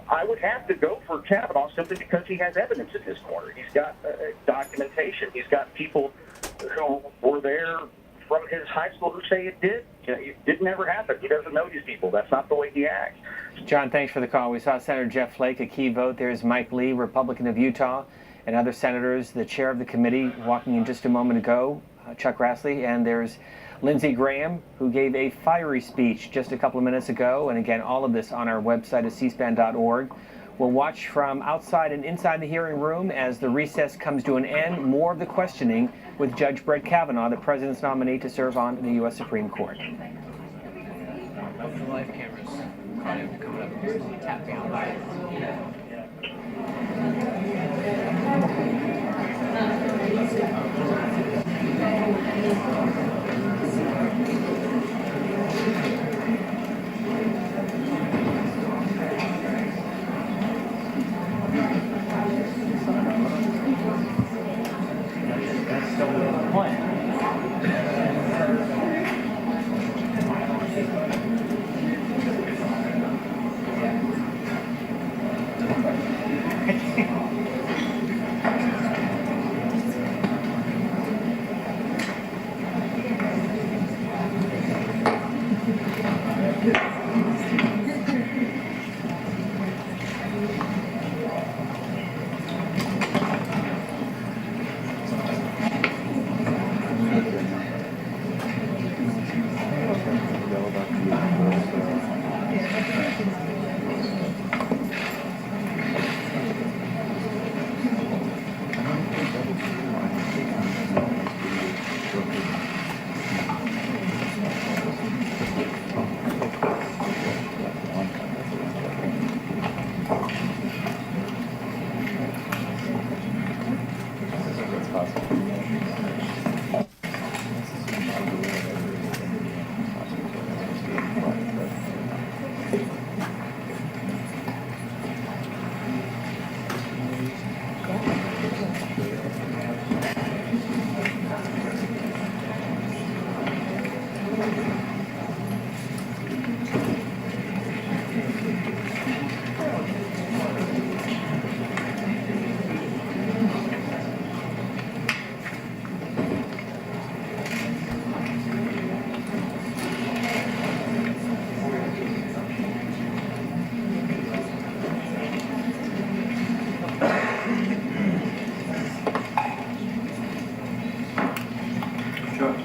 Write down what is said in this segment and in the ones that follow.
I would have to go for Kavanaugh simply because he has evidence in his corner. He's got documentation. He's got people who were there from his high school who say it did. It didn't ever happen. He doesn't know these people. That's not the way he acts. John, thanks for the call. We saw Senator Jeff Flake, a key vote. There's Mike Lee, Republican of Utah, and other senators. The chair of the committee walking in just a moment ago, Chuck Grassley, and there's Lindsey Graham, who gave a fiery speech just a couple of minutes ago. And again, all of this on our website at cspan.org. We'll watch from outside and inside the hearing room as the recess comes to an end. More of the questioning with Judge Brett Kavanaugh, the president's nominee to serve on the U.S. Supreme Court. The live cameras coming up here, tapping out live. That's still the plan.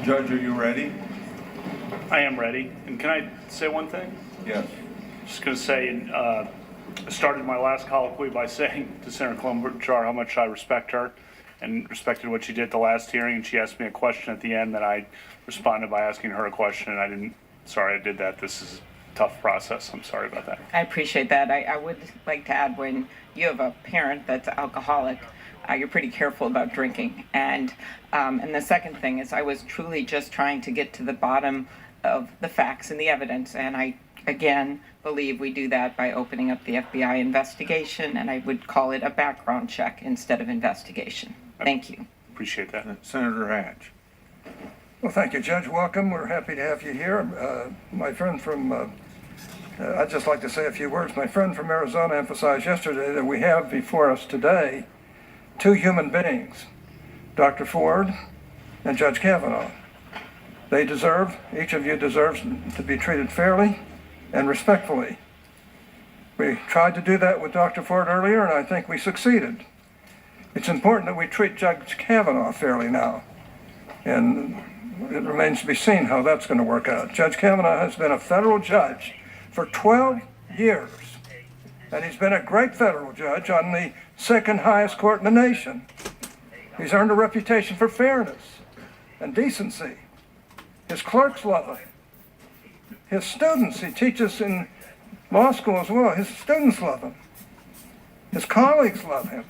Judge, are you ready? I am ready. And can I say one thing? Yes. Just going to say, I started my last colloquy by saying to Senator Klobuchar how much I respect her and respected what she did at the last hearing. And she asked me a question at the end that I responded by asking her a question. And sorry I did that. This is a tough process. I'm sorry about that. I appreciate that. I would like to add, when you have a parent that's alcoholic, you're pretty careful about drinking. And the second thing is, I was truly just trying to get to the bottom of the facts and the evidence. And I, again, believe we do that by opening up the FBI investigation, and I would call it a background check instead of investigation. Thank you. Appreciate that. Senator Hatch. Well, thank you, Judge. Welcome. We're happy to have you here. My friend from, I'd just like to say a few words. My friend from Arizona emphasized yesterday that we have before us today two human beings, Dr. Ford and Judge Kavanaugh. They deserve, each of you deserves to be treated fairly and respectfully. We tried to do that with Dr. Ford earlier, and I think we succeeded. It's important that we treat Judge Kavanaugh fairly now, and it remains to be seen how that's going to work out. Judge Kavanaugh has been a federal judge for 12 years, and he's been a great federal judge on the second highest court in the nation. He's earned a reputation for fairness and decency. His clerks love him. His students, he teaches in law school as well, his students love him. His colleagues love him.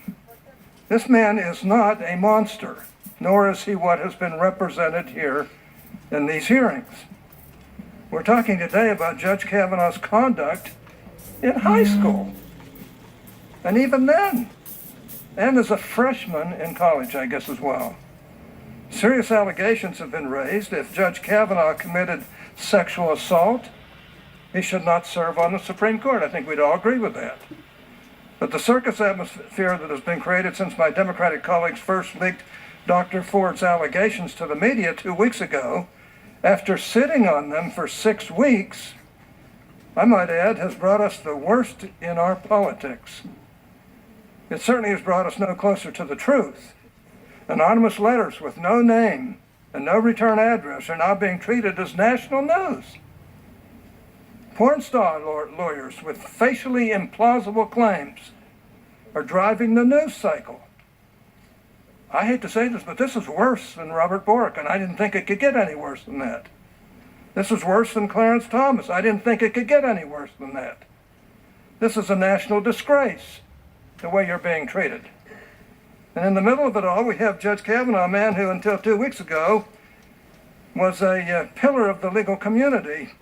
This man is not a monster, nor is he what has been represented here in these hearings. We're talking today about Judge Kavanaugh's conduct in high school, and even then, and as a freshman in college, I guess, as well. Serious allegations have been raised. If Judge Kavanaugh committed sexual assault, he should not serve on the Supreme Court. I think we'd all agree with that. But the circus atmosphere that has been created since my Democratic colleagues first leaked Dr. Ford's allegations to the media 2 weeks ago, after sitting on them for 6 weeks, I might add, has brought us the worst in our politics. It certainly has brought us no closer to the truth. Anonymous letters with no name and no return address are now being treated as national news. Porn star lawyers with facially implausible claims are driving the news cycle. I hate to say this, but this is worse than Robert Bork, and I didn't think it could get any worse than that. This is worse than Clarence Thomas. I didn't think it could get any worse than that. This is a national disgrace, the way you're being treated. And in the middle of it all, we have Judge Kavanaugh, a man who until 2 weeks ago was a pillar of the legal community.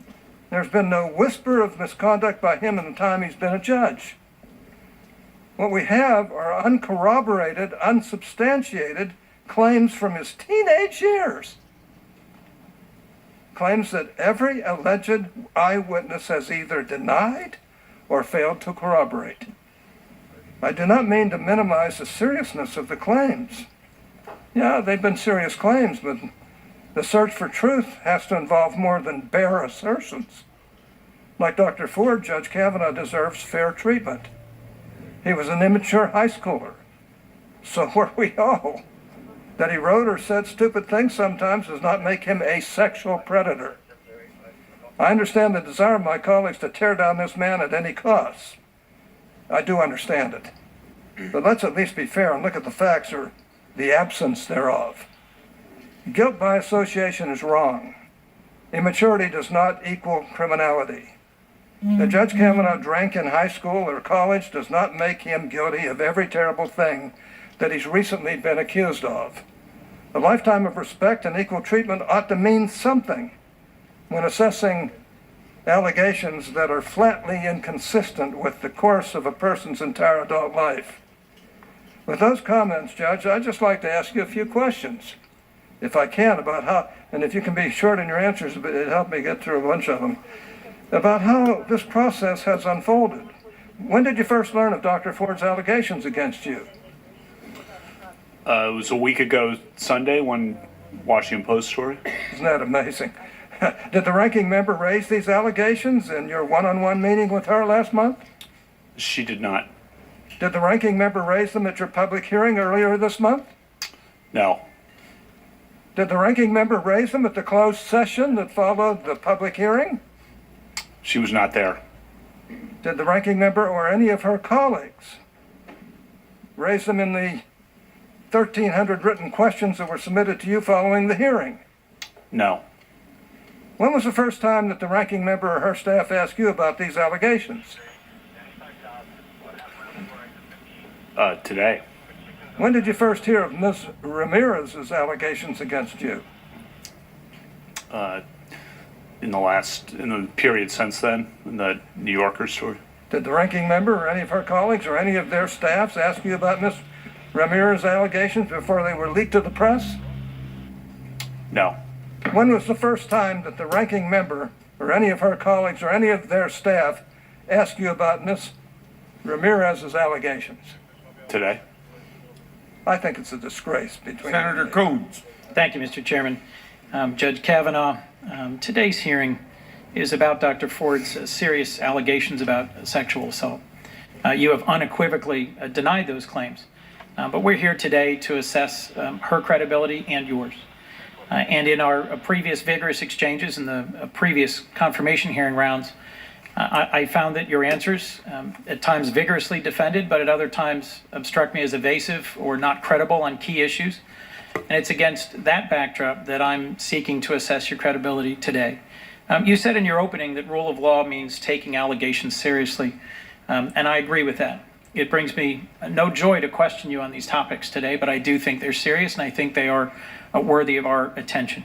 There's been no whisper of misconduct by him in the time he's been a judge. What we have are uncorroborated, unsubstantiated claims from his teenage years. Claims that every alleged eyewitness has either denied or failed to corroborate. I do not mean to minimize the seriousness of the claims. Yeah, they've been serious claims, but the search for truth has to involve more than bare assertions. Like Dr. Ford, Judge Kavanaugh deserves fair treatment. He was an immature high schooler. So were we all. That he wrote or said stupid things sometimes does not make him a sexual predator. I understand the desire of my colleagues to tear down this man at any cost. I do understand it. But let's at least be fair and look at the facts or the absence thereof. Guilt by association is wrong. Immaturity does not equal criminality. That Judge Kavanaugh drank in high school or college does not make him guilty of every terrible thing that he's recently been accused of. A lifetime of respect and equal treatment ought to mean something when assessing allegations that are flatly inconsistent with the course of a person's entire adult life. With those comments, Judge, I'd just like to ask you a few questions, if I can, about how, and if you can be short in your answers, it'd help me get through a bunch of them, about how this process has unfolded. When did you first learn of Dr. Ford's allegations against you? It was a week ago Sunday, one Washington Post story. Isn't that amazing? Did the ranking member raise these allegations in your one-on-one meeting with her last month? She did not. Did the ranking member raise them at your public hearing earlier this month? No. Did the ranking member raise them at the closed session that followed the public hearing? She was not there. Did the ranking member or any of her colleagues raise them in the 1,300 written questions that were submitted to you following the hearing? No. When was the first time that the ranking member or her staff asked you about these allegations? Today. When did you first hear of Ms. Ramirez's allegations against you? In the period since then, in the New Yorker story. Did the ranking member or any of her colleagues or any of their staffs ask you about Ms. Ramirez's allegations before they were leaked to the press? No. When was the first time that the ranking member or any of her colleagues or any of their staff asked you about Ms. Ramirez's allegations? Today. I think it's a disgrace between Senator Coons. Thank you, Mr. Chairman. Judge Kavanaugh, today's hearing is about Dr. Ford's serious allegations about sexual assault. You have unequivocally denied those claims, but we're here today to assess her credibility and yours. And in our previous vigorous exchanges in the previous confirmation hearing rounds, I found that your answers, at times vigorously defended, but at other times struck me as evasive or not credible on key issues. And it's against that backdrop that I'm seeking to assess your credibility today. You said in your opening that rule of law means taking allegations seriously, and I agree with that. It brings me no joy to question you on these topics today, but I do think they're serious, and I think they are worthy of our attention.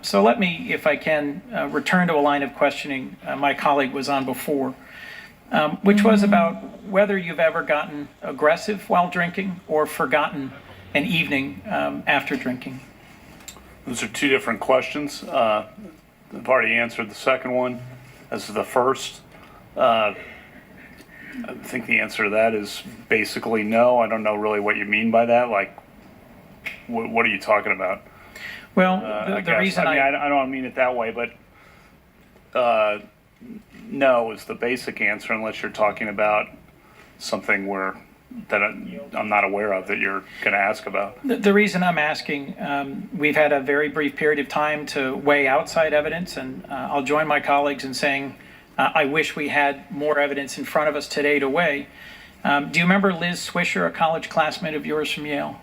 So let me, if I can, return to a line of questioning my colleague was on before, which was about whether you've ever gotten aggressive while drinking or forgotten an evening after drinking. Those are two different questions. I've already answered the second one. as the first. I think the answer to that is basically no. I don't know really what you mean by that. Like, what are you talking about? Well, I the guess. reason I don't mean it that way, but no is the basic answer, unless you're talking about something that I'm not aware of that you're going to ask about. The reason I'm asking, we've had a very brief period of time to weigh outside evidence, and I'll join my colleagues in saying I wish we had more evidence in front of us today to weigh. Do you remember Liz Swisher, a college classmate of yours from Yale?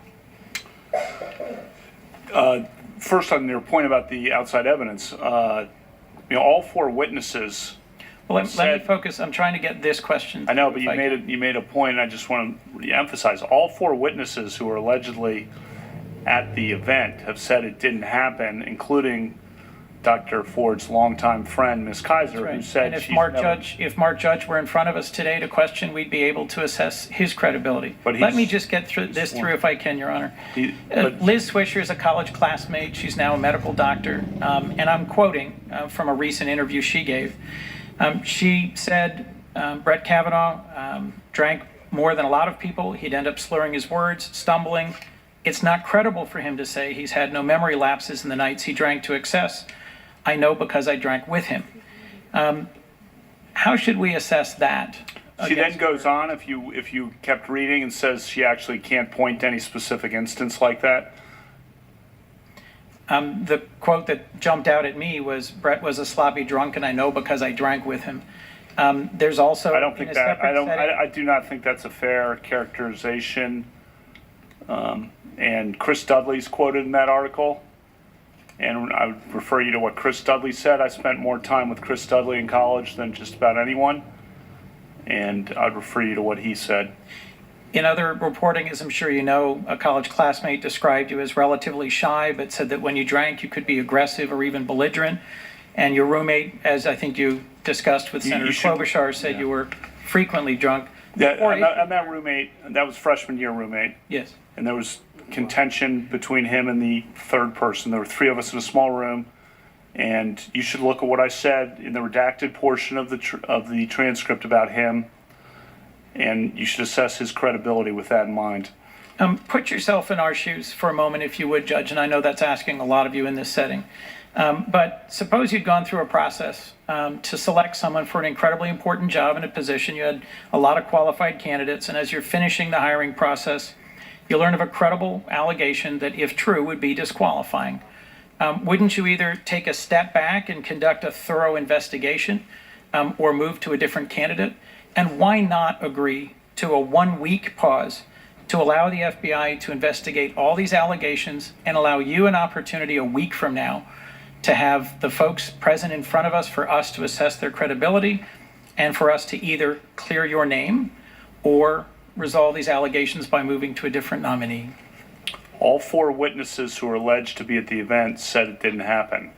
First, on your point about the outside evidence, all four witnesses. Well, let me focus. I'm trying to get this question. I know, but you made a point, and I just want to re-emphasize. All four witnesses who were allegedly at the event have said it didn't happen, including Dr. Ford's longtime friend, Ms. Kaiser, Right. who said and if she's Mark never... Judge, if Mark Judge were in front of us today to question, we'd be able to assess his credibility. But Let me just get through if I can, Your Honor. Liz Swisher is a college classmate. She's now a medical doctor, and I'm quoting from a recent interview she gave. She said Brett Kavanaugh drank more than a lot of people. He'd end up slurring his words, stumbling. It's not credible for him to say he's had no memory lapses in the nights he drank to excess. I know because I drank with him. How should we assess that? She then goes on, if you kept reading, and says she actually can't point to any specific instance like that. The quote that jumped out at me was, Brett was a sloppy drunk, and I know because I drank with him. There's also, I don't think in a that, separate setting, I do not think that's a fair characterization. And Chris Dudley's quoted in that article. And I would refer you to what Chris Dudley said. I spent more time with Chris Dudley in college than just about anyone. And I'd refer you to what he said. In other reporting, as I'm sure you know, a college classmate described you as relatively shy, but said that when you drank, you could be aggressive or even belligerent. And your roommate, as I think you discussed with Senator Klobuchar, said you were frequently drunk. And that roommate, that was freshman year roommate. Yes. And there was contention between him and the third person. There were three of us in a small room, and you should look at what I said in the redacted portion of the transcript about him, and you should assess his credibility with that in mind. Put yourself in our shoes for a moment, if you would, Judge, and I know that's asking a lot of you in this setting. But suppose you'd gone through a process to select someone for an incredibly important job in a position. You had a lot of qualified candidates, and as you're finishing the hiring process, you learn of a credible allegation that, if true, would be disqualifying. Wouldn't you either take a step back and conduct a thorough investigation or move to a different candidate? And why not agree to a 1-week pause to allow the FBI to investigate all these allegations and allow you an opportunity a week from now to have the folks present in front of us for us to assess their credibility and for us to either clear your name or resolve these allegations by moving to a different nominee? All four witnesses who were alleged to be at the event said it didn't happen,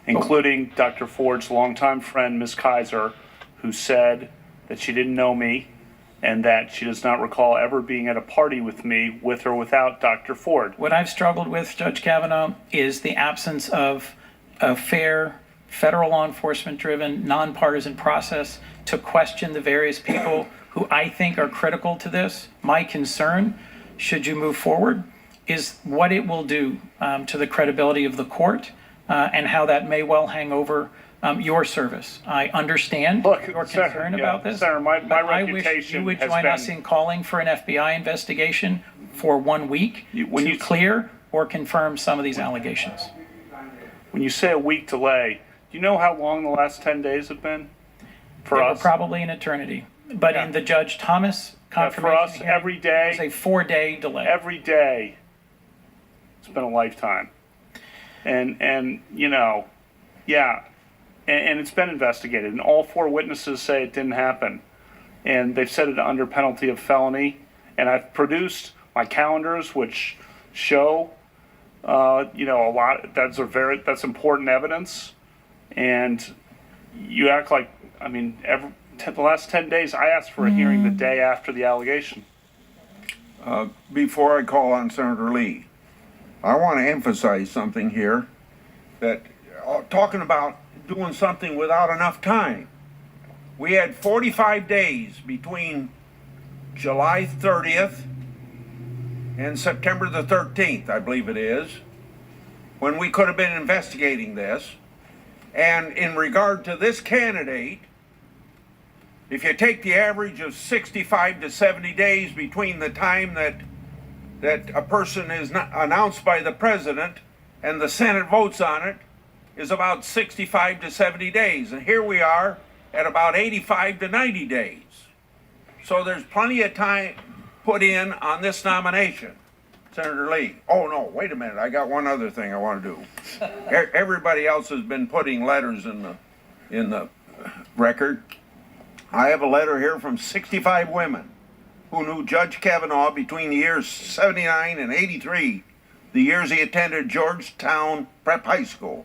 including Dr. Ford's longtime friend, Ms. Kaiser, who said that she didn't know me and that she does not recall ever being at a party with me, with or without Dr. Ford. What I've struggled with, Judge Kavanaugh, is the absence of a fair, federal law enforcement-driven, nonpartisan process to question the various people who I think are critical to this. My concern, should you move forward, is what it will do to the credibility of the court and how that may well hang over your service. I understand your concern about this. Senator, my but I wish reputation you would has join been... us in calling for an FBI investigation for 1 week to clear or confirm some of these allegations. When you say a week delay, do you know how long the last 10 days have been for us? Probably an eternity. But in the Judge Thomas confirmation for us, hearing, every day, it was a 4-day delay. Every day, it's been a lifetime. And you know, yeah, and it's been investigated, and all four witnesses say it didn't happen. And they've said it under penalty of felony. And I've produced my calendars, which show, you know, a lot, that's important evidence. And you act like, I mean, the last 10 days, I asked for a hearing the day after the allegation. Before I call on Senator Lee, I want to emphasize something here, that talking about doing something without enough time. We had 45 days between July 30th and September the 13th, I believe it is, when we could have been investigating this. And in regard to this candidate, if you take the average of 65 to 70 days between the time that a person is not announced by the president and the Senate votes on it, is about 65 to 70 days. And here we are at about 85 to 90 days. So there's plenty of time put in on this nomination, Senator Lee. Oh no, wait a minute, I got one other thing I want to do. Everybody else has been putting letters in the record. I have a letter here from 65 women who knew Judge Kavanaugh between the years 79 and 83, the years he attended Georgetown Prep High School.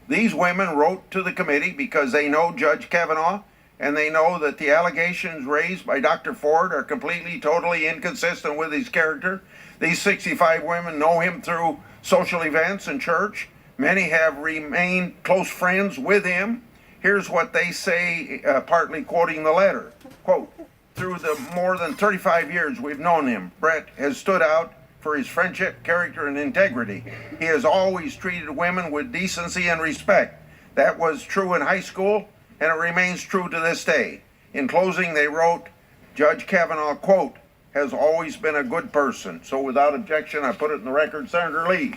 These women wrote to the committee because they know Judge Kavanaugh and they know that the allegations raised by Dr. Ford are completely, totally inconsistent with his character. These 65 women know him through social events and church. Many have remained close friends with him. Here's what they say, partly quoting the letter. Quote, through the more than 35 years we've known him, Brett has stood out for his friendship, character, and integrity. He has always treated women with decency and respect. That was true in high school, and it remains true to this day. In closing, they wrote, Judge Kavanaugh, quote, has always been a good person. So without objection, I put it in the record. Senator Lee.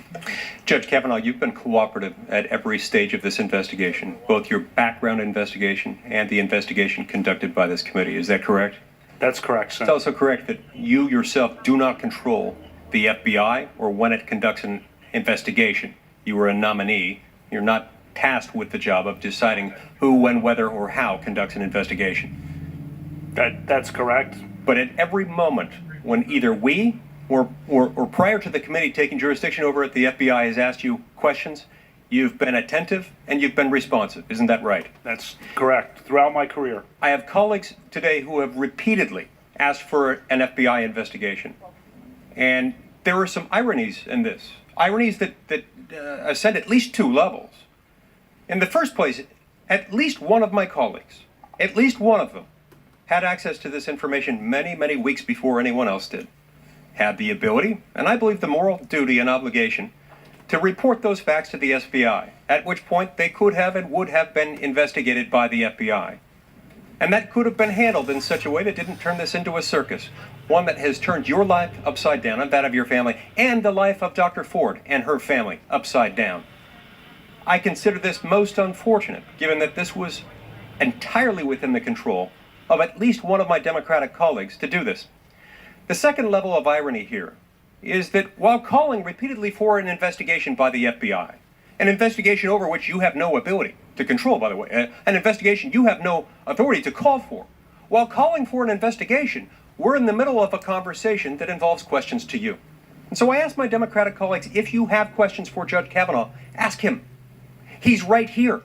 Judge Kavanaugh, you've been cooperative at every stage of this investigation, both your background investigation and the investigation conducted by this committee. Is that correct? That's correct, Senator. It's also correct that you yourself do not control the FBI or when it conducts an investigation. You are a nominee. You're not tasked with the job of deciding who, when, whether, or how conducts an investigation. That's correct. But at every moment when either we or prior to the committee taking jurisdiction over it, the FBI has asked you questions, you've been attentive and you've been responsive. Isn't that right? That's correct. Throughout my career. I have colleagues today who have repeatedly asked for an FBI investigation. And there are some ironies in this. Ironies that ascend at least two levels. In the first place, at least one of my colleagues, at least one of them, had access to this information many, many weeks before anyone else did. Had the ability, and I believe the moral duty and obligation, to report those facts to the FBI, at which point they could have and would have been investigated by the FBI. And that could have been handled in such a way that didn't turn this into a circus, one that has turned your life upside down and that of your family, and the life of Dr. Ford and her family upside down. I consider this most unfortunate, given that this was entirely within the control of at least one of my Democratic colleagues to do this. The second level of irony here is that while calling repeatedly for an investigation by the FBI, an investigation over which you have no ability to control, by the way, an investigation you have no authority to call for, while calling for an investigation, we're in the middle of a conversation that involves questions to you. And so I ask my Democratic colleagues, if you have questions for Judge Kavanaugh, ask him. He's right here.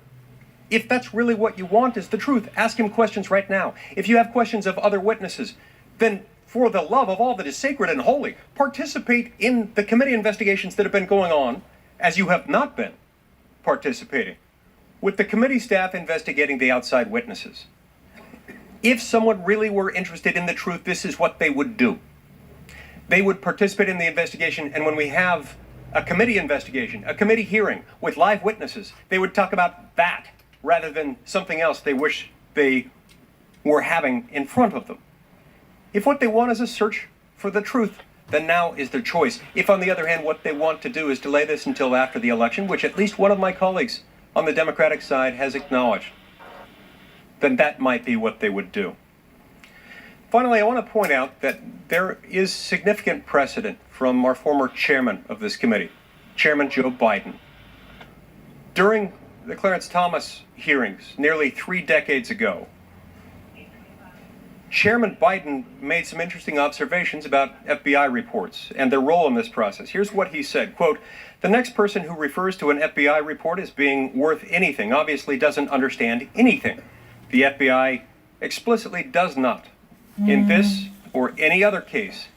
If that's really what you want is the truth, ask him questions right now. If you have questions of other witnesses, then for the love of all that is sacred and holy, participate in the committee investigations that have been going on, as you have not been participating, with the committee staff investigating the outside witnesses. If someone really were interested in the truth, this is what they would do. They would participate in the investigation, and when we have a committee investigation, a committee hearing with live witnesses, they would talk about that rather than something else they wish they were having in front of them. If what they want is a search for the truth, then now is their choice. If, on the other hand, what they want to do is delay this until after the election, which at least one of my colleagues on the Democratic side has acknowledged, then that might be what they would do. Finally, I want to point out that there is significant precedent from our former chairman of this committee, Chairman Joe Biden. During the Clarence Thomas hearings nearly 3 decades ago, Chairman Biden made some interesting observations about FBI reports and their role in this process. Here's what he said, quote, "The next person who refers to an FBI report as being worth anything obviously doesn't understand anything. The FBI explicitly does not, in this or any other case,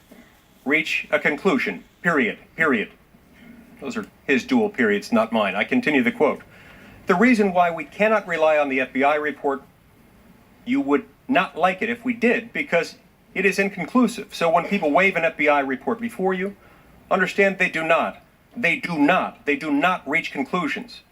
reach a conclusion, period. Those are his dual periods, not mine. I continue the quote. "The reason why we cannot rely on the FBI report you would not like it if we did, because it is inconclusive. So when people wave an FBI report before you, understand they do not. They do not reach conclusions.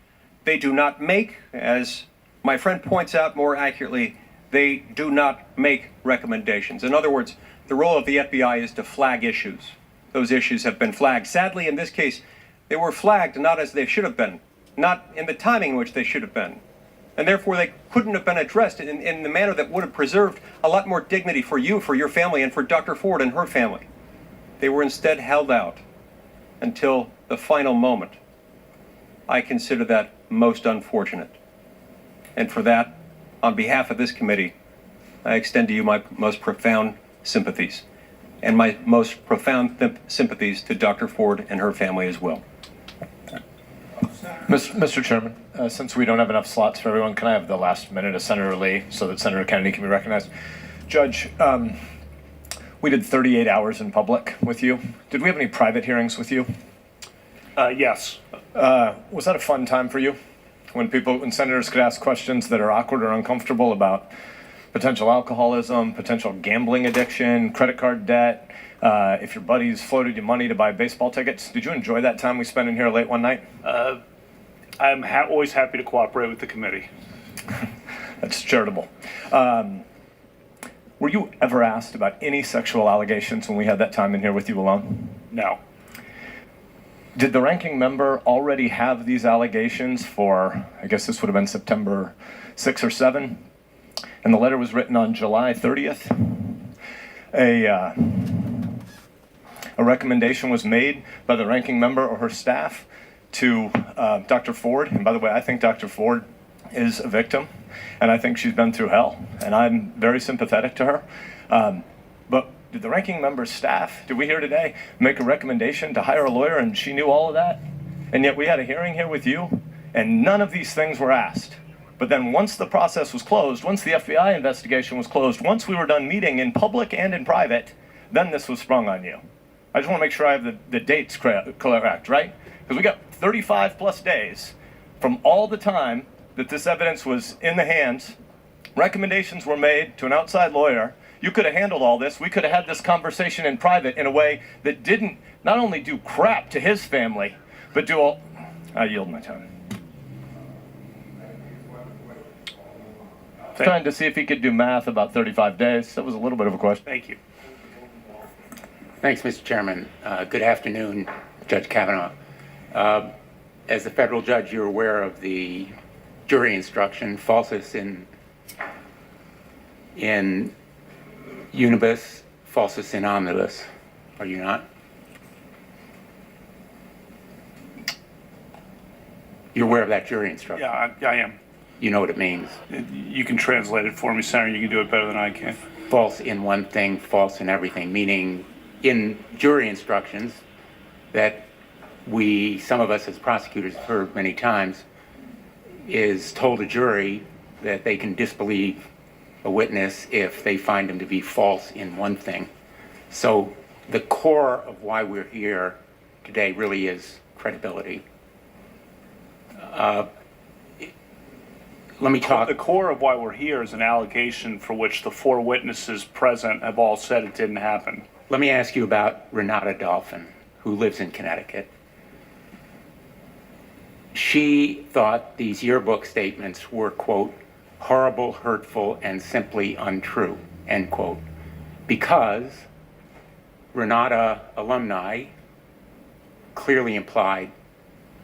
They do not make, as my friend points out more accurately, they do not make recommendations. In other words, the role of the FBI is to flag issues. Those issues have been flagged. Sadly, in this case, they were flagged not as they should have been, not in the timing in which they should have been. And therefore, they couldn't have been addressed in the manner that would have preserved a lot more dignity for you, for your family, and for Dr. Ford and her family. They were instead held out until the final moment. I consider that most unfortunate. And for that, on behalf of this committee, I extend to you my most profound sympathies, and my most profound sympathies to Dr. Ford and her family as well. Mr. Chairman, since we don't have enough slots for everyone, can I have the last minute of Senator Lee so that Senator Kennedy can be recognized? Judge, we did 38 hours in public with you. Did we have any private hearings with you? Yes. Was that a fun time for you? When senators could ask questions that are awkward or uncomfortable about potential alcoholism, potential gambling addiction, credit card debt, if your buddies floated you money to buy baseball tickets. Did you enjoy that time we spent in here late one night? I'm always happy to cooperate with the committee. That's charitable. Were you ever asked about any sexual allegations when we had that time in here with you alone? No. Did the ranking member already have these allegations for, I guess this would have been September 6 or 7? And the letter was written on July 30th. A recommendation was made by the ranking member or her staff to Dr. Ford. And by the way, I think Dr. Ford is a victim, and I think she's been through hell, and I'm very sympathetic to her. But did the ranking member's staff, did we hear today, make a recommendation to hire a lawyer, and she knew all of that? And yet we had a hearing here with you, and none of these things were asked. But then once the process was closed, once the FBI investigation was closed, once we were done meeting in public and in private, then this was sprung on you. I just want to make sure I have the dates correct, right? Because we got 35 plus days from all the time that this evidence was in the hands. Recommendations were made to an outside lawyer. You could have handled all this. We could have had this conversation in private in a way that didn't not only do crap to his family, but do all... I yield my time. Trying to see if he could do math about 35 days. That was a little bit of a question. Thank you. Thanks, Mr. Chairman. Good afternoon, Judge Kavanaugh. As a federal judge, you're aware of the jury instruction, falsus in unibus, falsus in omnibus. Are you not? You're aware of that jury instruction? Yeah, I am. You know what it means? You can translate it for me, Senator. You can do it better than I can. False in one thing, false in everything, meaning in jury instructions that some of us as prosecutors have heard many times, is told a jury that they can disbelieve a witness if they find him to be false in one thing. So the core of why we're here today really is credibility. Let me talk. The core of why we're here is an allegation for which the 4 witnesses present have all said it didn't happen. Let me ask you about Renata Dolphin, who lives in Connecticut. She thought these yearbook statements were, quote, horrible, hurtful, and simply untrue, end quote, because Renata alumni clearly implied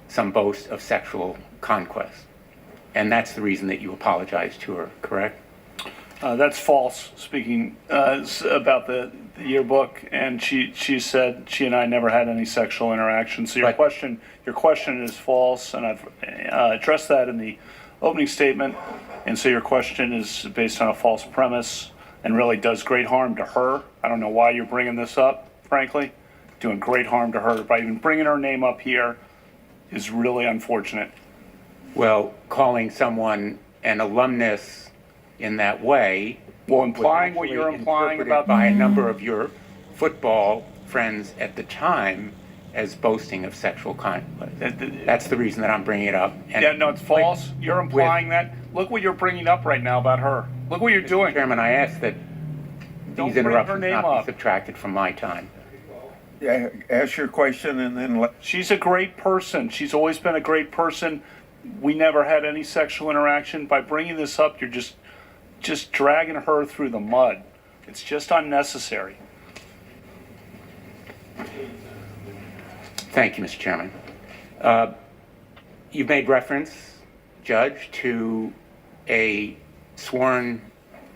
some boast of sexual conquest. And that's the reason that you apologized to her, correct? That's false, speaking about the yearbook, and she said she and I never had any sexual interaction. So your question is false, and I've addressed that in the opening statement. And so your question is based on a false premise and really does great harm to her. I don't know why you're bringing this up, frankly. Doing great harm to her. By even bringing her name up here is really unfortunate. Well, calling someone an alumnus in that way, well, implying what you're implying about by a number of your football friends at the time as boasting of sexual conquest. That's the reason that I'm bringing it up. And yeah, no, it's false. You're implying that. Look what you're bringing up right now about her. Look what you're doing. Chairman, I ask that Don't these bring her interruptions name not up. be subtracted from my time. Yeah, ask your question and then let. She's a great person. She's always been a great person. We never had any sexual interaction. By bringing this up, you're just dragging her through the mud. It's just unnecessary. Thank you, Mr. Chairman. You've made reference, Judge, to a sworn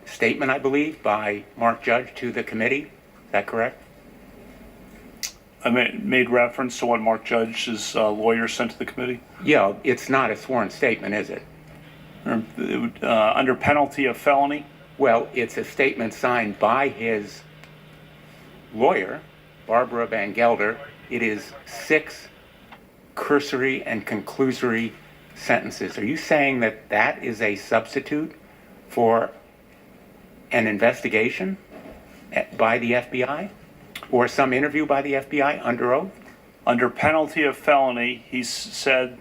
statement, I believe, by Mark Judge to the committee. Is that correct? I made reference to what Mark Judge's lawyer sent to the committee. Yeah, it's not a sworn statement, is it? Under penalty of felony. Well, it's a statement signed by his lawyer, Barbara Van Gelder. It is 6 cursory and conclusory sentences. Are you saying that that is a substitute for an investigation by the FBI or some interview by the FBI under oath? Under penalty of felony, he said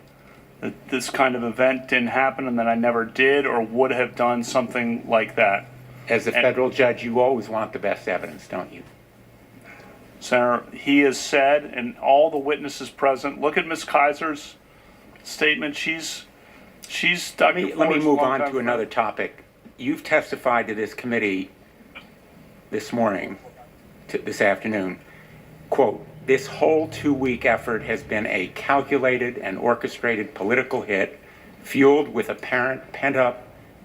that this kind of event didn't happen and that I never did or would have done something like that. As a federal judge, you always want the best evidence, don't you? Senator, he has said, and all the witnesses present, look at Ms. Kaiser's statement. She's Dr. Let me Ford's move on longtime to friend. another topic. You've testified to this committee this morning, this afternoon, quote, "This whole 2-week effort has been a calculated and orchestrated political hit, fueled with apparent pent-up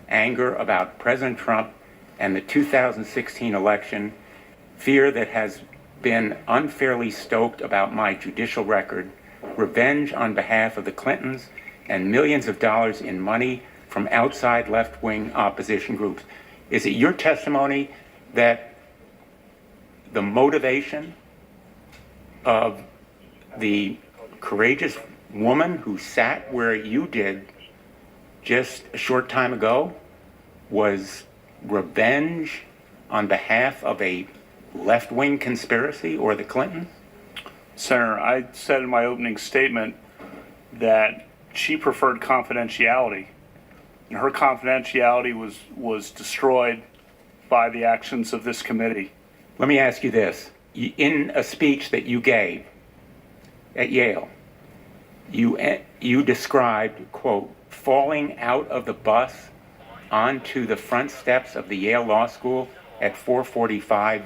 anger about President Trump and the 2016 election, fear that has been unfairly stoked about my judicial record, revenge on behalf of the Clintons, and millions of dollars in money from outside left-wing opposition groups." Is it your testimony that the motivation of the courageous woman who sat where you did just a short time ago was revenge on behalf of a left-wing conspiracy or the Clintons? Senator, I said in my opening statement that she preferred confidentiality, and her confidentiality was destroyed by the actions of this committee. Let me ask you this. In a speech that you gave at Yale, you described, quote, falling out of the bus onto the front steps of the Yale Law School at 4:45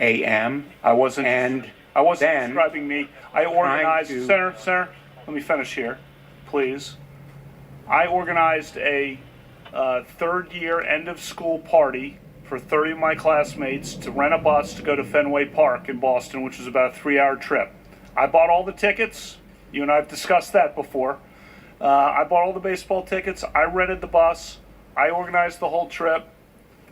a.m. I wasn't then describing me. I organized, to- Senator, let me finish here, please. I organized a third-year end-of-school party for 30 of my classmates to rent a bus to go to Fenway Park in Boston, which was about a 3-hour trip. I bought all the tickets. You and I have discussed that before. I bought all the baseball tickets. I rented the bus. I organized the whole trip.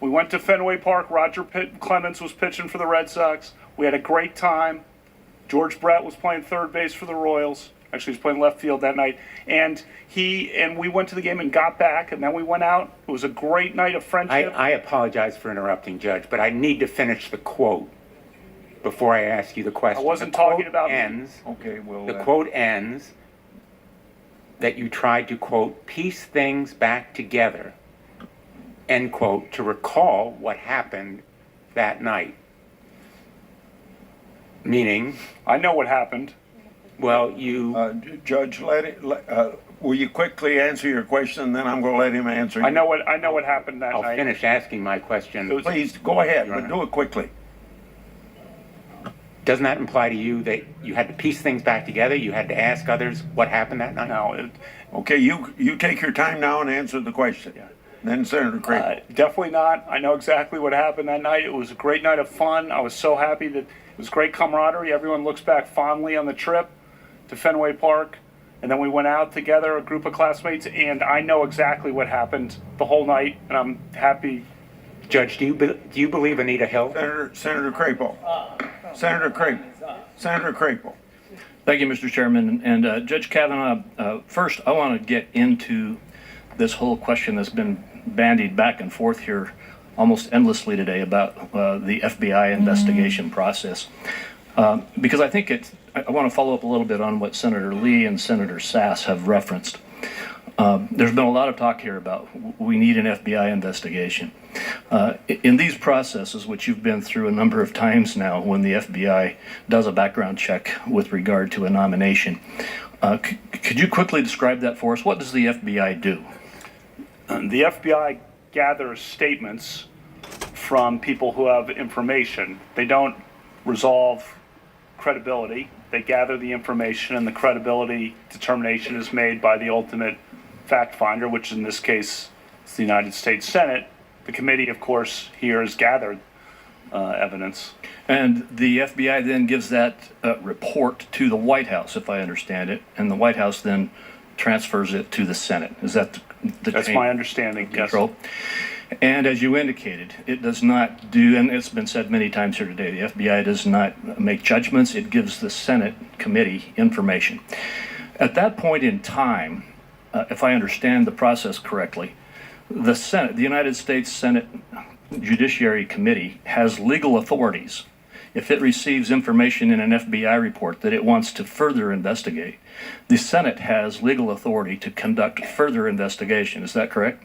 We went to Fenway Park. Roger Clemens was pitching for the Red Sox. We had a great time. George Brett was playing third base for the Royals. Actually, he was playing left field that night. And we went to the game and got back, and then we went out. It was a great night of friendship. I apologize for interrupting, Judge, but I need to finish the quote before I ask you the question. I wasn't The quote talking about me. ends, Okay, well. The quote ends that you tried to, quote, piece things back together, end quote, to recall what happened that night. Meaning, I know what happened. well, you, Judge, will you quickly answer your question, and then I'm going to let him answer. I know what happened that I'll night. finish asking my question. Please, go ahead, Your but Honor. do it quickly. Doesn't that imply to you that you had to piece things back together? You had to ask others what happened that night? No, Okay, you take your time now and answer the question. Yeah. Then Senator Craig. definitely not. I know exactly what happened that night. It was a great night of fun. I was so happy that it was great camaraderie. Everyone looks back fondly on the trip to Fenway Park. And then we went out together, a group of classmates, and I know exactly what happened the whole night, and I'm happy. Judge, do you believe Anita Hill? Senator Crapo. Senator Crapo. Thank you, Mr. Chairman. And Judge Kavanaugh, first, I want to get into this whole question that's been bandied back and forth here almost endlessly today about the FBI investigation process. Because I think I want to follow up a little bit on what Senator Lee and Senator Sass have referenced. There's been a lot of talk here about we need an FBI investigation. In these processes, which you've been through a number of times now, when the FBI does a background check with regard to a nomination, could you quickly describe that for us? What does the FBI do? The FBI gathers statements from people who have information. They don't resolve credibility. They gather the information, and the credibility determination is made by the ultimate fact finder, which in this case is the United States Senate. The committee, of course, here has gathered evidence. And the FBI then gives that report to the White House, if I understand it, and the White House then transfers it to the Senate. Is that the That's chain my understanding, of yes. control? And as you indicated, it does not do, and it's been said many times here today, the FBI does not make judgments. It gives the Senate committee information. At that point in time, if I understand the process correctly, the Senate, the United States Senate Judiciary Committee, has legal authorities. If it receives information in an FBI report that it wants to further investigate, the Senate has legal authority to conduct further investigation. Is that correct?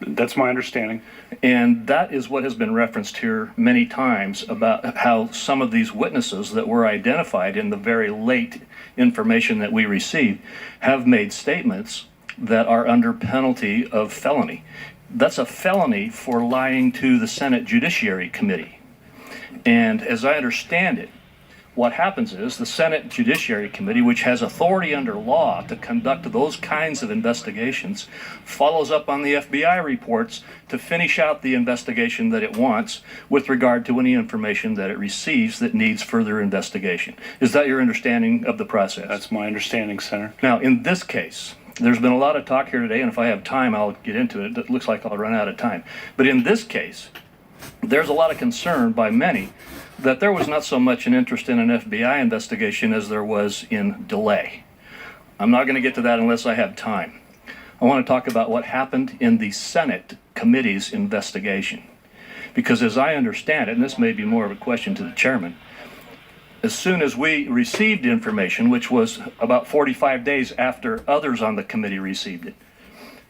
That's my understanding. And that is what has been referenced here many times about how some of these witnesses that were identified in the very late information that we received have made statements that are under penalty of felony. That's a felony for lying to the Senate Judiciary Committee. And as I understand it, what happens is the Senate Judiciary Committee, which has authority under law to conduct those kinds of investigations, follows up on the FBI reports to finish out the investigation that it wants with regard to any information that it receives that needs further investigation. Is that your understanding of the process? That's my understanding, Senator. Now, in this case, there's been a lot of talk here today, and if I have time, I'll get into it. It looks like I'll run out of time. But in this case, there's a lot of concern by many that there was not so much an interest in an FBI investigation as there was in delay. I'm not going to get to that unless I have time. I want to talk about what happened in the Senate committee's investigation. Because as I understand it, and this may be more of a question to the chairman, as soon as we received information, which was about 45 days after others on the committee received it,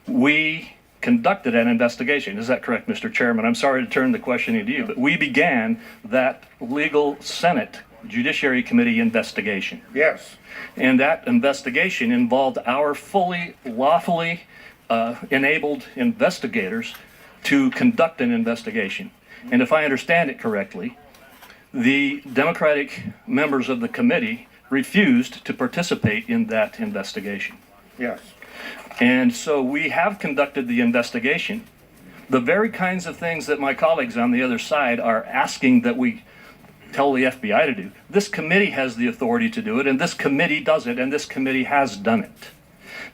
we conducted an investigation. Is that correct, Mr. Chairman? I'm sorry to turn the questioning to you, but we began that legal Senate Judiciary Committee investigation. Yes. And that investigation involved our fully, lawfully enabled investigators to conduct an investigation. And if I understand it correctly, the Democratic members of the committee refused to participate in that investigation. Yes. And so we have conducted the investigation. The very kinds of things that my colleagues on the other side are asking that we tell the FBI to do. This committee has the authority to do it, and this committee does it, and this committee has done it.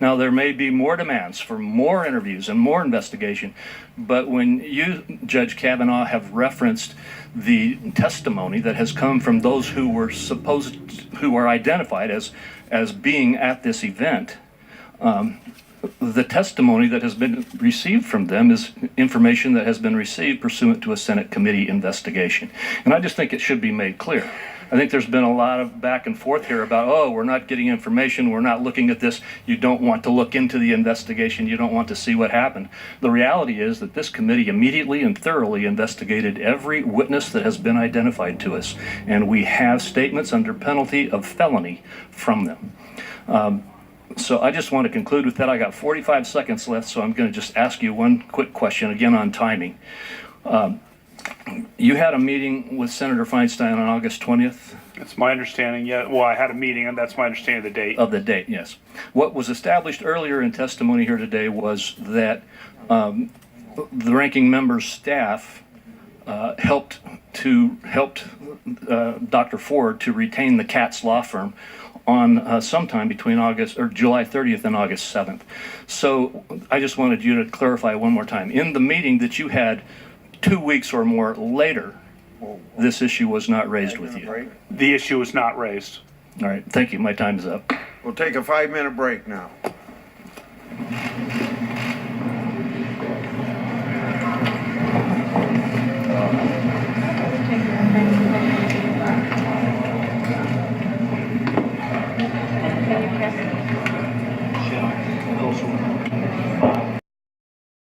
Now, there may be more demands for more interviews and more investigation, but when you, Judge Kavanaugh, have referenced the testimony that has come from those who were identified as being at this event, the testimony that has been received from them is information that has been received pursuant to a Senate committee investigation. And I just think it should be made clear. I think there's been a lot of back and forth here about, oh, we're not getting information, we're not looking at this, you don't want to look into the investigation, you don't want to see what happened. The reality is that this committee immediately and thoroughly investigated every witness that has been identified to us, and we have statements under penalty of felony from them. So I just want to conclude with that. I got 45 seconds left, so I'm going to just ask you one quick question, again on timing. You had a meeting with Senator Feinstein on August 20th? That's my understanding, yeah. Well, I had a meeting, and that's my understanding of the date. Of the date, yes. What was established earlier in testimony here today was that the ranking member's staff helped Dr. Ford to retain the Katz law firm on sometime between July 30th and August 7th. So I just wanted you to clarify one more time. In the meeting that you had 2 weeks or more later, this issue was not raised with you. The issue was not raised. All right, thank you. My time is up. We'll take a 5-minute break now.